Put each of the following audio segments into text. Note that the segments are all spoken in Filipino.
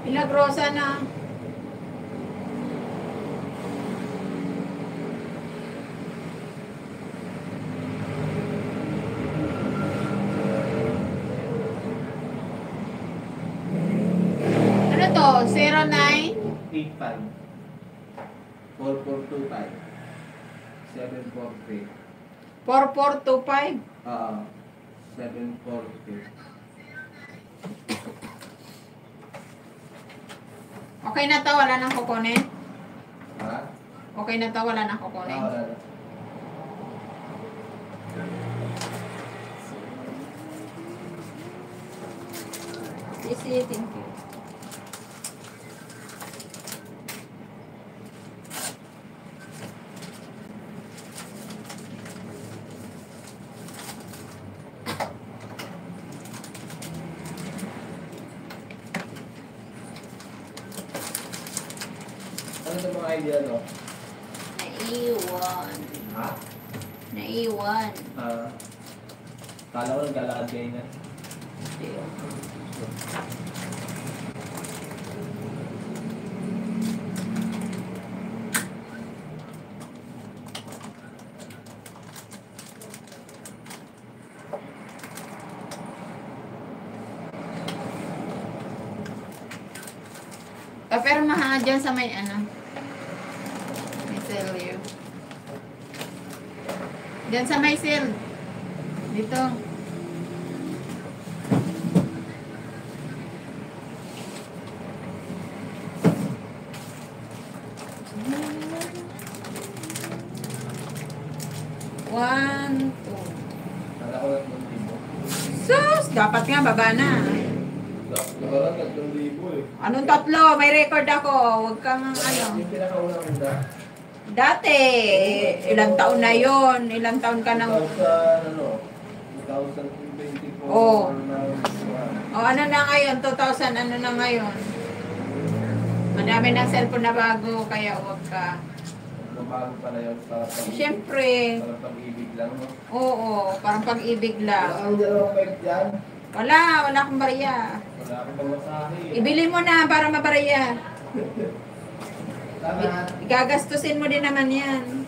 Milagrosa na. Ano to? 09? 85 4425 743 4425? 743. Okay na to, wala nang kukunin? Ha? Okay na to, wala nang kukunin? Wala na. Easy, thank you. Ano sa mga idea, no? Naiwan. Ha? Naiwan. Kala ko naglalakad kayo na. Pero maha dyan sa may ano. May sale yun. Dyan sa may sale. Dito. One, two. Kala ko lang 3,000. Sus! Dapat nga baba na. Nakarang 3,000 eh. Anong tatlo? May record ako. Huwag kang ano. Yung pinakaunang unda. Dati, ilang taon na yon, ilang taon ka nang... 2024. Oo. O ano na ngayon, 2000, ano na ngayon? Madami ng cellphone na bago, kaya huwag ka. Bago pala yun para pag-ibig. Siyempre, Para pag-ibig lang, no? oo, parang pag-ibig Wala lang. kang dalawang bike dyan. Wala akong barya. Wala akong pamasahe. Ibili mo na para mabarya. Tama. Gagastusin mo din naman yan.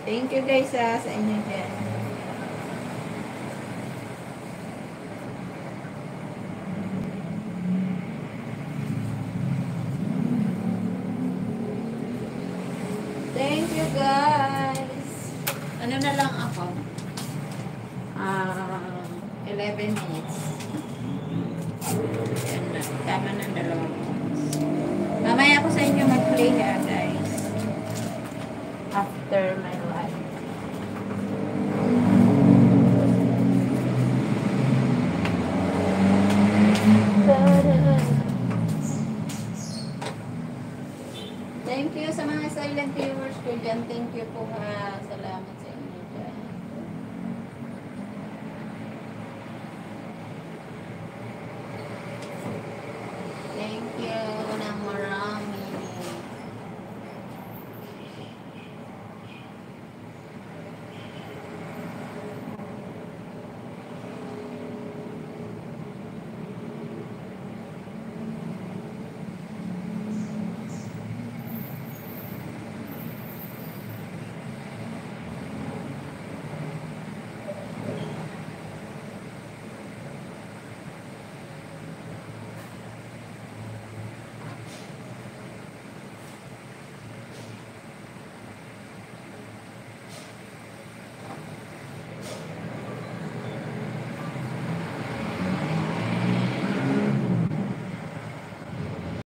Thank you guys sa inyo dyan. Thank you guys. Ano na lang ako? 11 minutes. Yan na. Tama na 2 minutes. Mamaya ako sa inyo mag-play ha guys. After my life. Thank you sa mga silent viewers ko dyan. Thank you po ha. Salamat.